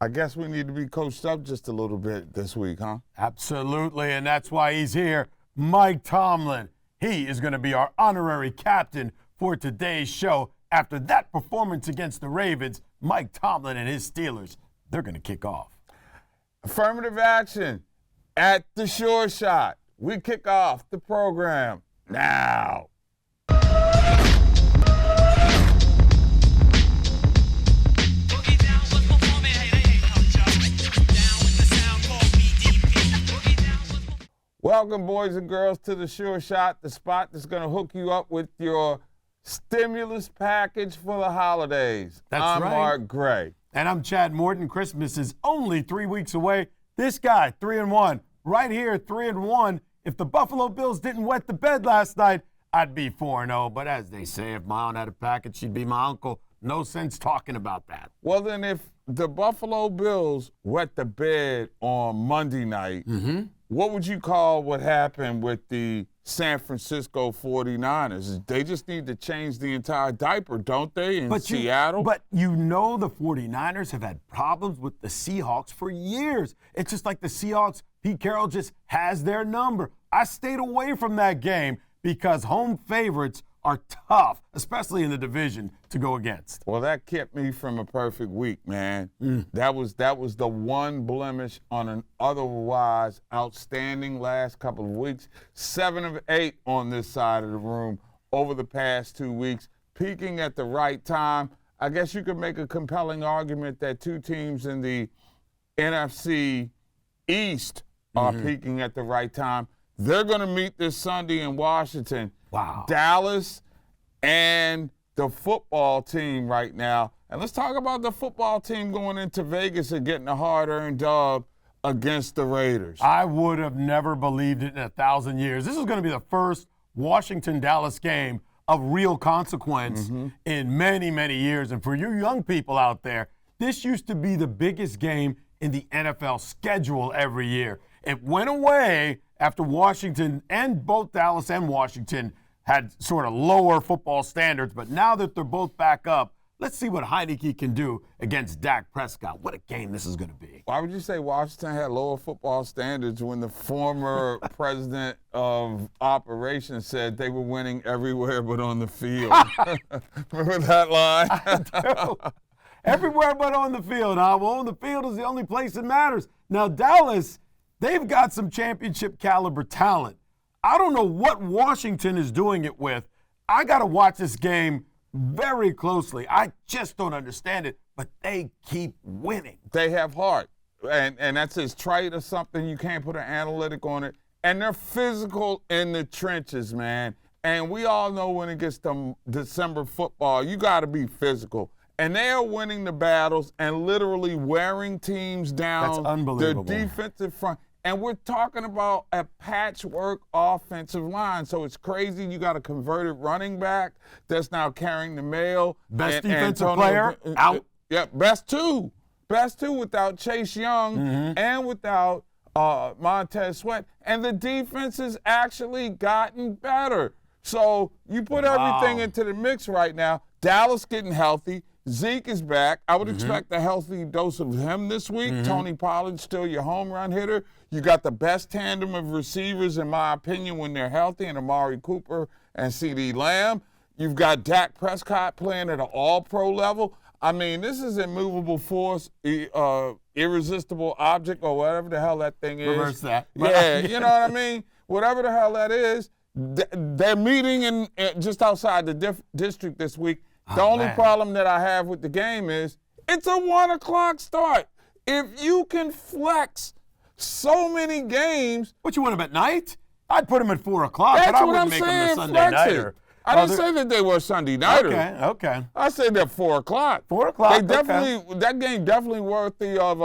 I guess we need to be coached up just a little bit this week, huh? Absolutely, and that's why he's here. Mike Tomlin. He is going to be our honorary captain for today's show. After that performance against the Ravens, Mike Tomlin and his Steelers, they're going to kick off. Affirmative action at the Sure Shot. We kick off the program now. Welcome, boys and girls, to the Sure Shot, the spot that's going to hook you up with your stimulus package for the holidays. That's right. I'm Mark Gray. And I'm Chad Morton. Christmas is only 3 weeks away. This guy, 3-1, right here, 3-1. If the Buffalo Bills didn't wet the bed last night, I'd be 4-0. But as they say, if my aunt had a package, she'd be my uncle. No sense talking about that. Well, then if the Buffalo Bills wet the bed on Monday night, what would you call what happened with the San Francisco 49ers? They just need to change the entire diaper, don't they, in Seattle? But you know the 49ers have had problems with the Seahawks for years. It's just like the Seahawks, Pete Carroll just has their number. I stayed away from that game because home favorites are tough, especially in the division, to go against. Well, that kept me from a perfect week, man. That was the one blemish on an otherwise outstanding last couple of weeks. 7 of 8 on this side of the room over the past 2 weeks, peaking at the right time. I guess you could make a compelling argument that two teams in the NFC East are peaking at the right time. They're going to meet this Sunday in Washington. Wow. Dallas and the football team right now. And let's talk about the football team going into Vegas and getting a hard-earned dub against the Raiders. I would have never believed it in 1,000 years. This is going to be the first Washington-Dallas game of real consequence in many, many years. And for you young people out there, this used to be the biggest game in the NFL schedule every year. It went away after Washington, and both Dallas and Washington had sort of lower football standards, but now that they're both back up, let's see what Heineke can do against Dak Prescott. What a game this is going to be. Why would you say Washington had lower football standards when the former president of operations said they were winning everywhere but on the field? Remember that line? I do. Everywhere but on the field. Well, on the field is the only place that matters. Now, Dallas, they've got some championship caliber talent. I don't know what Washington is doing it with. I got to watch this game very closely. I just don't understand it, but they keep winning. They have heart, and that's as trite as something. You can't put an analytic on it. And they're physical in the trenches, man. And we all know when it gets to December football, you got to be physical. And they are winning the battles and literally wearing teams down. That's unbelievable. Their defensive front. And we're talking about a patchwork offensive line. So it's crazy. You got a converted running back that's now carrying the mail. Best defensive player out. Yeah, best two. Best two without Chase Young and without Montez Sweat. And the defense has actually gotten better. So you put everything into the mix right now. Dallas getting healthy. Zeke is back. I would expect a healthy dose of him this week. Tony Pollard still your home run hitter. You got the best tandem of receivers, in my opinion, when they're healthy, and Amari Cooper and CeeDee Lamb. You've got Dak Prescott playing at an all-pro level. I mean, this is immovable force, irresistible object, or whatever the hell that thing is. Reverse that. Yeah, you know what I mean? Whatever the hell that is, they're meeting in just outside the district this week. The only problem that I have with the game is it's a 1 o'clock start. If you can flex so many games. What, you want them at night? I'd put them at 4 o'clock, That's but I what wouldn't I'm make saying, them the Sunday nighter. I didn't say that they were Sunday nighter. Okay. I said they're 4 o'clock. 4 o'clock. They definitely that game definitely worthy of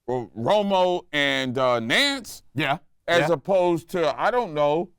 Romo and Nance. Yeah. As opposed to, I don't know,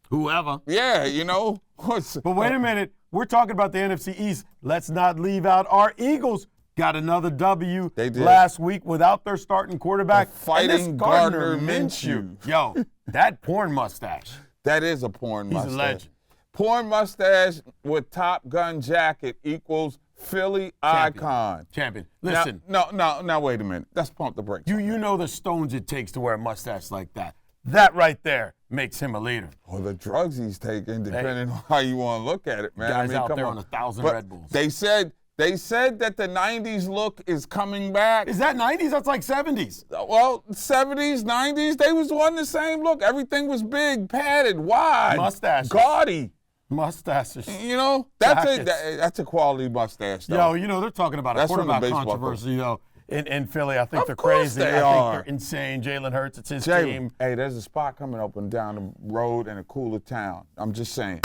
whoever. Yeah, you know. But wait a minute. We're talking about the NFC East. Let's not leave out our Eagles. Got another W last week without their starting quarterback. Fighting Gardner Minshew. Yo, that porn mustache. That is a porn mustache. He's a legend. Porn mustache with Top Gun jacket equals Philly Champion. icon. Champion. Listen. Now, wait a minute. Let's pump the brakes. You know the stones it takes to wear a mustache like that. That right there makes him a leader. Or the drugs he's taking, depending on how you want to look at it, man. Guys I mean, out come there on 1,000 But Red Bulls. They said that the 90s look is coming back. Is that 90s? That's like 70s. Well, 70s, 90s, they was on the same look. Everything was big, padded, wide. Mustaches. Gaudy. Mustaches. You know, that's Jackets. a quality mustache, though. Yo, they're talking about a That's from the quarterback baseball controversy, in Philly. I think Of they're course crazy. they I are. think they're insane. Jalen Hurts, it's his Jalen, team. hey, there's a spot coming up and down the road in a cooler town. I'm just saying.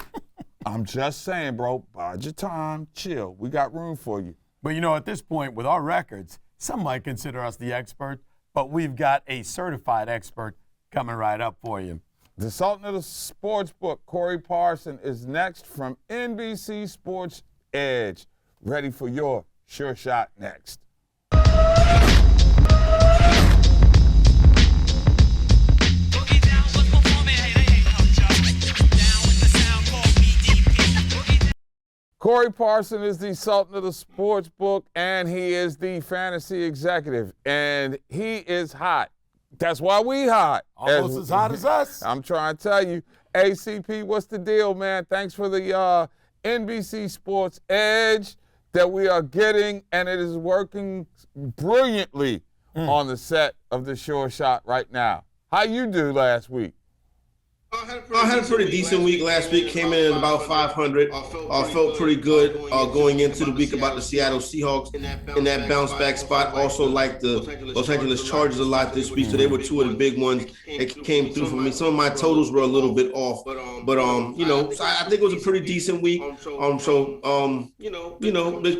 I'm just saying, bro. Bide your time. Chill. We got room for you. But, at this point, with our records, some might consider us the expert, but we've got a certified expert coming right up for you. The Sultan of the Sportsbook, Corey Parson, is next from NBC Sports Edge. Ready for your Sure Shot next. Corey Parson is the Sultan of the Sportsbook, and he is the fantasy executive, and he is hot. That's why we hot. Almost as hot as us. I'm trying to tell you. ACP, what's the deal, man? Thanks for the NBC Sports Edge that we are getting, and it is working brilliantly on the set of the Sure Shot right now. How you do last week? I had a pretty decent week last week. Came in at about 500. Felt pretty good going into the week about the Seattle Seahawks in that bounce back spot. Also like the Los Angeles Chargers a lot this week. So they were two of the big ones that came through for me. Some of my totals were a little bit off, but so I think it was a pretty decent week. They're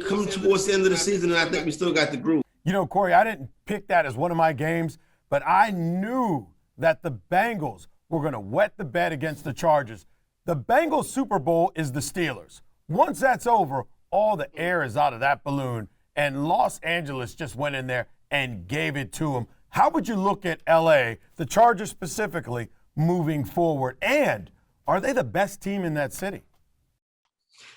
coming towards the end of the season, and I think we still got the groove. Corey, I didn't pick that as one of my games, but I knew that the Bengals were going to wet the bed against the Chargers. The Bengals Super Bowl is the Steelers. Once that's over, all the air is out of that balloon, and Los Angeles just went in there and gave it to them. How would you look at L.A., the Chargers specifically, moving forward? And are they the best team in that city?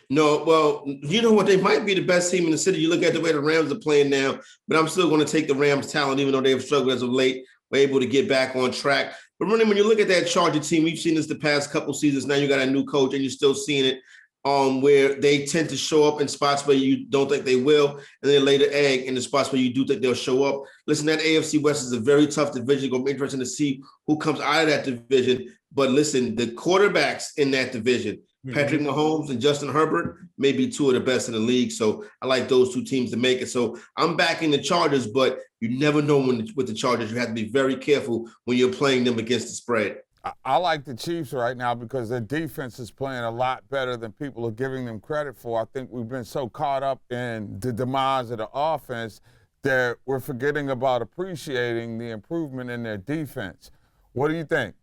No, well, you know what? They might be the best team in the city. You look at the way the Rams are playing now, but I'm still going to take the Rams' talent, even though they've struggled as of late. We're able to get back on track. But really, when you look at that Charger team, we've seen this the past couple seasons. Now you got a new coach, and you're still seeing it where they tend to show up in spots where you don't think they will, and then lay the egg in the spots where you do think they'll show up. Listen, that AFC West is a very tough division. It's going to be interesting to see who comes out of that division. But listen, the quarterbacks in that division, Patrick Mahomes and Justin Herbert, may be two of the best in the league. So I like those two teams to make it. So I'm backing the Chargers, but you never know with the Chargers. You have to be very careful when you're playing them against the spread. I like the Chiefs right now because their defense is playing a lot better than people are giving them credit for. I think we've been so caught up in the demise of the offense that we're forgetting about appreciating the improvement in their defense. What do you think?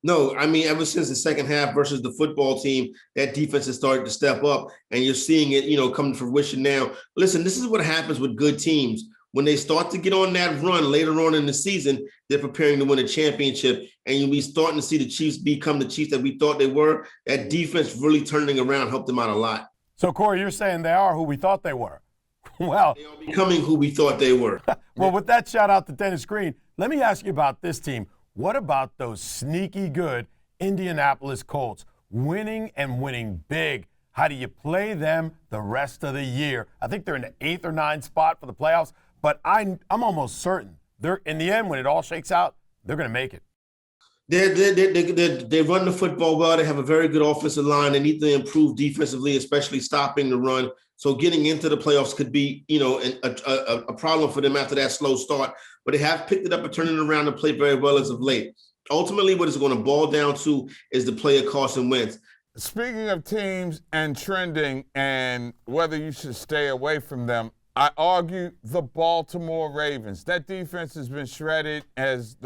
No, I mean, ever since the second half versus the football team, that defense has started to step up, and you're seeing it, come to fruition now. Listen, this is what happens with good teams. When they start to get on that run later on in the season, they're preparing to win a championship, and you'll be starting to see the Chiefs become the Chiefs that we thought they were. That defense really turning around helped them out a lot. So, Corey, you're saying they are who we thought they were. Well, they are becoming who we thought they were. Well, with that shout out to Dennis Green, let me ask you about this team. What about those sneaky good Indianapolis Colts, winning and winning big? How do you play them the rest of the year? I think they're in the 8th or 9th spot for the playoffs, but I'm almost certain they're in the end, when it all shakes out, they're going to make it. They run the football well. They have a very good offensive line. They need to improve defensively, especially stopping the run. So getting into the playoffs could be, a problem for them after that slow start. But they have picked it up and turned it around and played very well as of late. Ultimately, what it's going to boil down to is the play of Carson Wentz. Speaking of teams and trending and whether you should stay away from them, I argue the Baltimore Ravens. That defense has been shredded as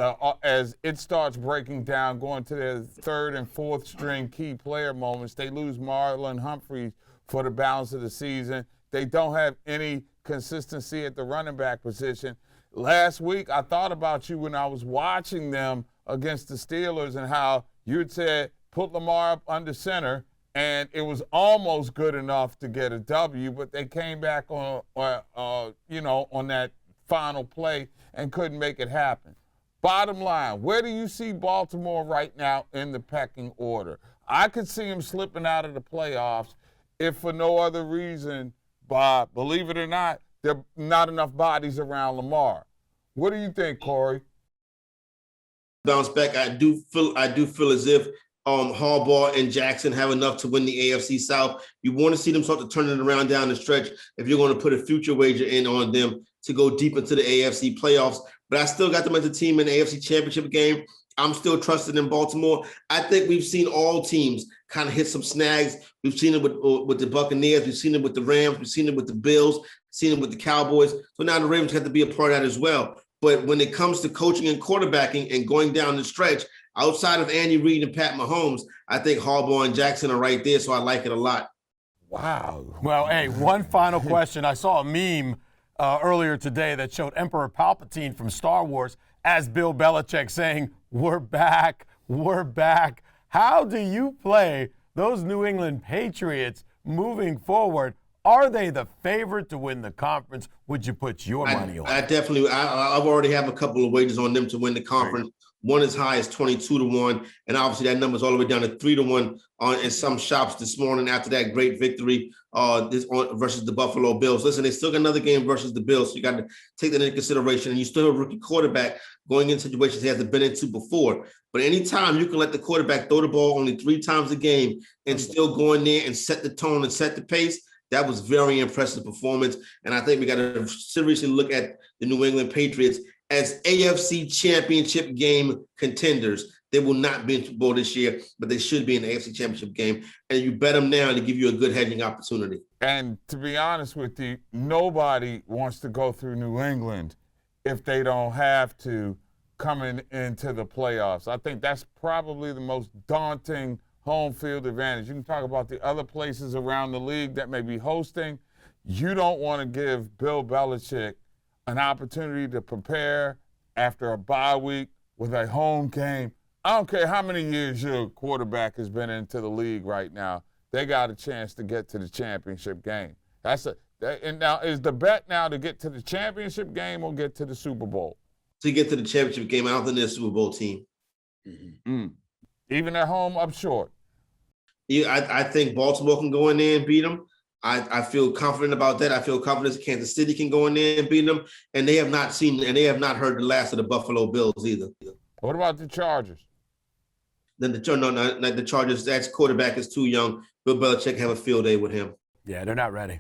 it starts breaking down, going to their 3rd and 4th string key player moments. They lose Marlon Humphrey for the balance of the season. They don't have any consistency at the running back position. Last week, I thought about you when I was watching them against the Steelers and how you had said, put Lamar up under center and it was almost good enough to get a W, but they came back on that final play and couldn't make it happen. Bottom line, where do you see Baltimore right now in the pecking order? I could see them slipping out of the playoffs if for no other reason, but believe it or not, there are not enough bodies around Lamar. What do you think, Corey? Bounce back. I do feel as if Harbaugh and Jackson have enough to win the AFC South. You want to see them start to turn it around down the stretch if you're going to put a future wager in on them to go deep into the AFC playoffs. But I still got them as a team in the AFC Championship game. I'm still trusted in Baltimore. I think we've seen all teams kind of hit some snags. We've seen it with the Buccaneers. We've seen it with the Rams. We've seen it with the Bills. Seen it with the Cowboys. So now the Ravens have to be a part of that as well. But when it comes to coaching and quarterbacking and going down the stretch, outside of Andy Reid and Pat Mahomes, I think Harbaugh and Jackson are right there, so I like it a lot. Wow. Well, hey, one final question. I saw a meme earlier today that showed Emperor Palpatine from Star Wars as Bill Belichick saying, "We're back, we're back." How do you play those New England Patriots moving forward? Are they the favorite to win the conference? Would you put your money on? I've already have a couple of wagers on them to win the conference. Right. One as high as 22-1, and obviously that number's all the way down to 3-1 in some shops this morning after that great victory versus the Buffalo Bills. Listen, they still got another game versus the Bills, so you got to take that into consideration. And you still have a rookie quarterback going in situations he hasn't been into before. But anytime you can let the quarterback throw the ball only 3 times a game and still go in there and set the tone and set the pace, that was very impressive performance. And I think we got to seriously look at the New England Patriots as AFC Championship game contenders. They will not be in the Super Bowl this year, but they should be in the AFC Championship game. And you bet them now to give you a good hedging opportunity. And to be honest with you, nobody wants to go through New England if they don't have to coming into the playoffs. I think that's probably the most daunting home field advantage. You can talk about the other places around the league that may be hosting. You don't want to give Bill Belichick an opportunity to prepare after a bye week with a home game. I don't care how many years your quarterback has been into the league right now. They got a chance to get to the championship game. And now is the bet now to get to the championship game or get to the Super Bowl? To get to the championship game, I don't think they're a Super Bowl team. Mm-hmm. Even at home, up short. Yeah, I think Baltimore can go in there and beat them. I feel confident about that. I feel confident that Kansas City can go in there and beat them. And they have not heard the last of the Buffalo Bills either. What about the Chargers? Then the Chargers, that's quarterback is too young. Bill Belichick have a field day with him. Yeah, they're not ready.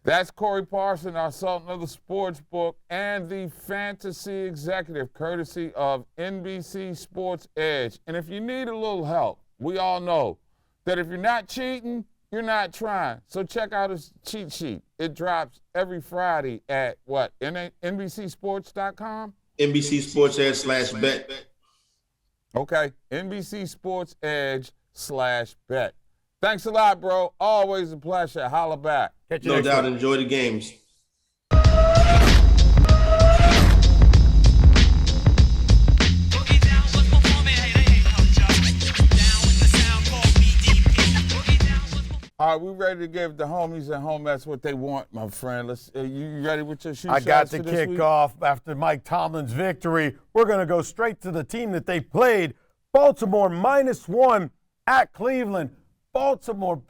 That's Corey Parson, our Sultan of the Sports Book and the Fantasy Executive, courtesy of NBC Sports Edge. And if you need a little help, we all know that if you're not cheating, you're not trying. So check out his cheat sheet. It drops every Friday at what? NBCSports.com? NBC Sports Edge /bet. Okay, NBC Sports Edge/bet. Thanks a lot, bro. Always a pleasure. Holla back. No doubt. Enjoy the games. All right, we ready to give the homies at home that's what they want, my friend. You ready with your shoe I got shots to kick off after Mike Tomlin's victory. We're going to go straight to the team that they played. Baltimore -1 at Cleveland. Baltimore.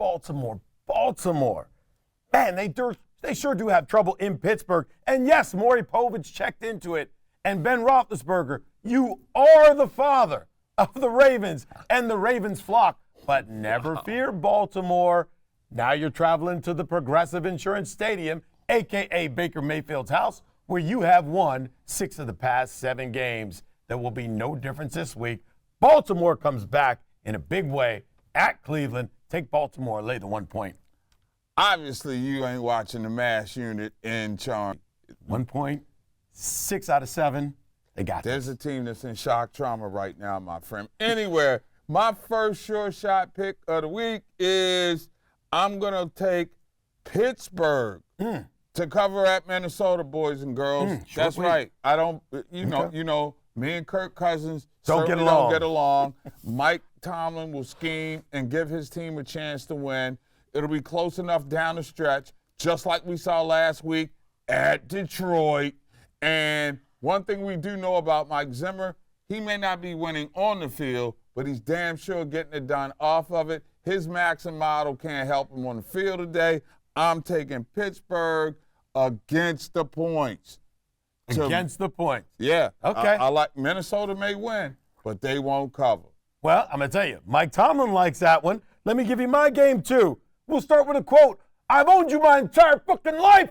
Man, they sure do have trouble in Pittsburgh. And yes, Maury Povich checked into it. And Ben Roethlisberger, you are the father of the Ravens and the Ravens flock. But never fear, Baltimore. Now you're traveling to the Progressive Insurance Stadium, a.k.a. Baker Mayfield's house, where you have won 6 of the past 7 games. There will be no difference this week. Baltimore comes back in a big way at Cleveland. Take Baltimore, lay the 1 point. Obviously, you ain't watching the MASH unit in charge. 1 point, 6 out of 7. They got There's this. a team that's in shock trauma right now, my friend. Anywhere, my first sure shot pick of the week is I'm going to take Pittsburgh to cover at Minnesota, boys and girls. That's right. I don't, you know, me and Kirk Cousins don't get along. Mike Tomlin will scheme and give his team a chance to win. It'll be close enough down the stretch, just like we saw last week at Detroit. And one thing we do know about Mike Zimmer, he may not be winning on the field, but he's damn sure getting it done off of it. His Maxim model can't help him on the field today. I'm taking Pittsburgh against the points. Against the points. Yeah. Okay. I like Minnesota may win, but they won't cover. Well, I'm going to tell you, Mike Tomlin likes that one. Let me give you my game, too. We'll start with a quote. I've owned you my entire fucking life,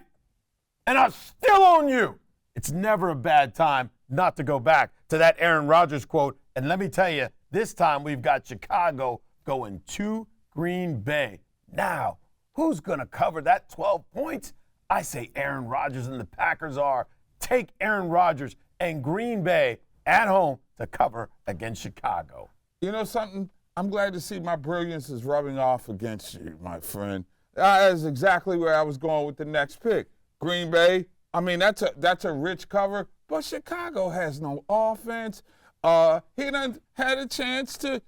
and I still own you. It's never a bad time not to go back to that Aaron Rodgers quote. And let me tell you, this time we've got Chicago going to Green Bay. Now, who's going to cover that 12 points? I say Aaron Rodgers and the Packers are. Take Aaron Rodgers and Green Bay at home to cover against Chicago. You know something? I'm glad to see my brilliance is rubbing off against you, my friend. That's exactly where I was going with the next pick. Green Bay, I mean, that's a rich cover, but Chicago has no offense. He done had a chance to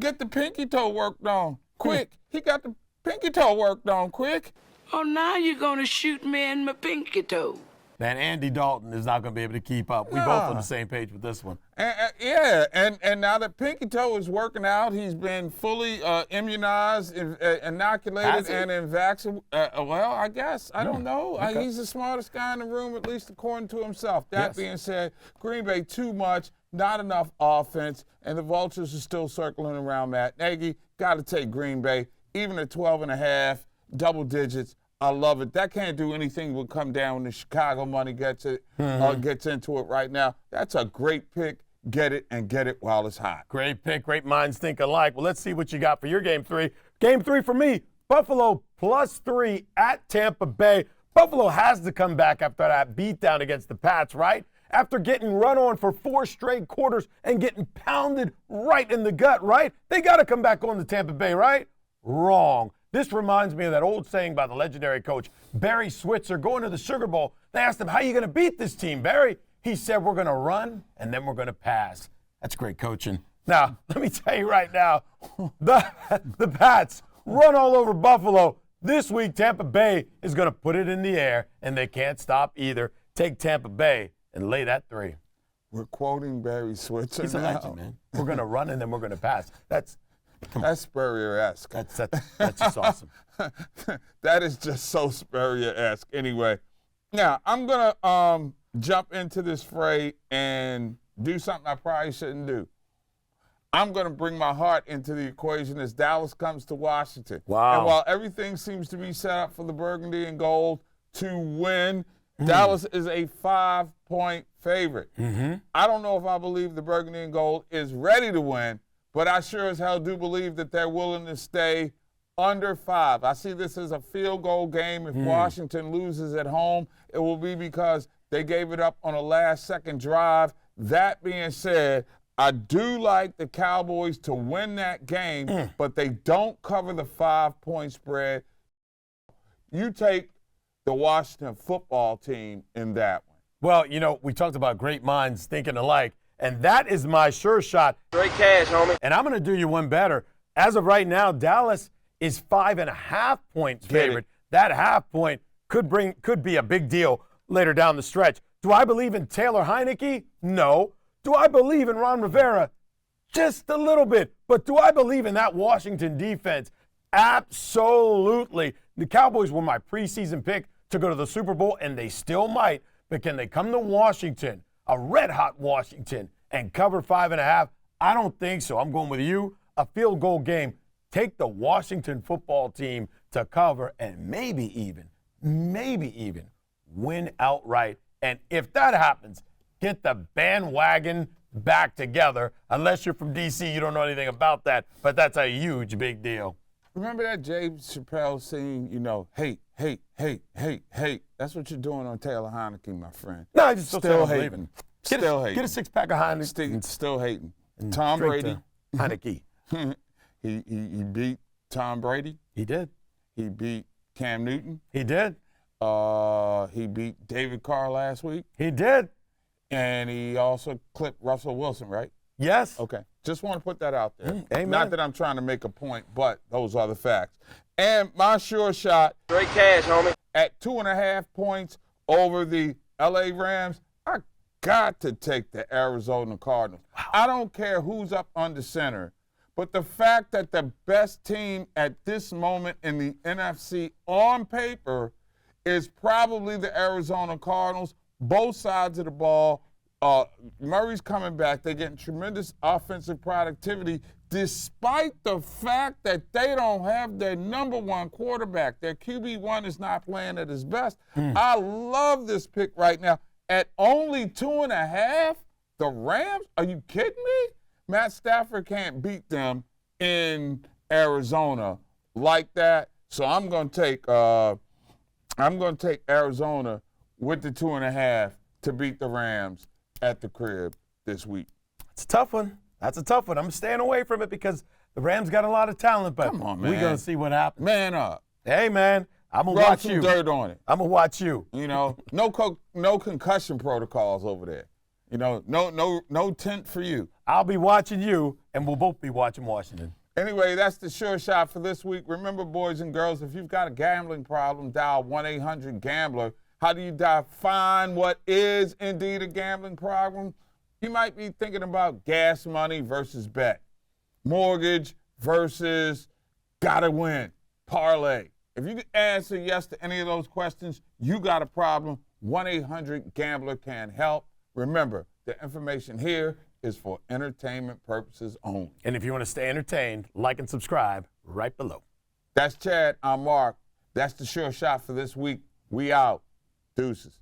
get the pinky toe worked on quick. He got the pinky toe worked on quick. Oh, now you're going to shoot me in my pinky toe. Man, Andy Dalton is not going to be able to keep up. We both on the same page with this one. And now that pinky toe is working out, he's been fully immunized, inoculated, and vaccinated. Well, I guess. I don't know. Okay. He's the smartest guy in the room, at least according to himself. That being said, Green Bay too much, not enough offense, and the Vultures are still circling around Matt Nagy. Got to take Green Bay, even at 12.5, double digits. I love it. That can't do anything but come down when the Chicago money gets into it right now. That's a great pick. Get it and get it while it's hot. Great pick. Great minds think alike. Well, let's see what you got for your game three. Game three for me, Buffalo +3 at Tampa Bay. Buffalo has to come back after that beatdown against the Pats, right? After getting run on for 4 straight quarters and getting pounded right in the gut, right? They got to come back on to Tampa Bay, right? Wrong. This reminds me of that old saying by the legendary coach Barry Switzer going to the Sugar Bowl. They asked him, how are you going to beat this team, Barry? He said, we're going to run and then we're going to pass. That's great coaching. Now, let me tell you right now, the Pats run all over Buffalo. This week, Tampa Bay is going to put it in the air, and they can't stop either. Take Tampa Bay and lay that 3. We're quoting Barry Switzer. He's a legend, man. We're going to run and then we're going to pass. That's Spurrier-esque. That's just awesome. That is just so Spurrier-esque. Anyway, now I'm going to jump into this fray and do something I probably shouldn't do. I'm going to bring my heart into the equation as Dallas comes to Washington. Wow. And while everything seems to be set up for the Burgundy and Gold to win, Dallas is a 5-point favorite. I don't know if I believe the Burgundy and Gold is ready to win, but I sure as hell do believe that they're willing to stay under 5. I see this as a field goal game. If Washington loses at home, it will be because they gave it up on a last-second drive. That being said, I do like the Cowboys to win that game, but they don't cover the 5-point spread. You take the Washington football team in that one. Well, you know, we talked about great minds thinking alike, and that is my sure shot. Straight cash, homie. And I'm going to do you one better. As of right now, Dallas is 5.5 points favorite. That half point could be a big deal later down the stretch. Do I believe in Taylor Heineke? No. Do I believe in Ron Rivera? Just a little bit. But do I believe in that Washington defense? Absolutely. The Cowboys were my preseason pick to go to the Super Bowl, and they still might. But can they come to Washington, a red-hot Washington, and cover 5.5? I don't think so. I'm going with you. A field goal game. Take the Washington football team to cover and maybe even win outright. And if that happens, get the bandwagon back together. Unless you're from D.C., you don't know anything about that, but that's a huge, big deal. Remember that James Chappelle scene, you know, hate. That's what you're doing on Taylor Heineke, my friend. No, I just still hating. Still hating. Get a six-pack of Heineke. Still hating. Tom Brady. Heineke. He beat Tom Brady. He did. He beat Cam Newton. He did. He beat David Carr last week. He did. And he also clipped Russell Wilson, right? Yes. Okay. Just want to put that out there. Amen. Not that I'm trying to make a point, but those are the facts. And my sure shot, Straight cash, homie. at 2.5 points over the LA Rams, I got to take the Arizona Cardinals. Wow. I don't care who's up under center, but the fact that the best team at this moment in the NFC on paper is probably the Arizona Cardinals, both sides of the ball. Murray's coming back. They're getting tremendous offensive productivity despite the fact that they don't have their number one quarterback. Their QB1 is not playing at his best. I love this pick right now. At only 2.5, the Rams? Are you kidding me? Matt Stafford can't beat them in Arizona like that. So I'm going to take Arizona with the 2.5 to beat the Rams at the crib this week. It's a tough one. That's a tough one. I'm staying away from it because the Rams got a lot of talent, but Come on, man. we're going to see what happens. Man up. Hey, man, I'm going to Rub watch some you. dirt on it. I'm going to watch you. You know, no concussion protocols over there. You know, no tent for you. I'll be watching you, and we'll both be watching Washington. Anyway, that's the sure shot for this week. Remember, boys and girls, if you've got a gambling problem, dial 1-800-GAMBLER. How do you define what is indeed a gambling problem? You might be thinking about gas money versus bet, mortgage versus gotta win, parlay. If you can answer yes to any of those questions, you got a problem. 1-800-GAMBLER can help. Remember, the information here is for entertainment purposes only. And if you want to stay entertained, like and subscribe right below. That's Chad. I'm Mark. That's the sure shot for this week. We out. Deuces.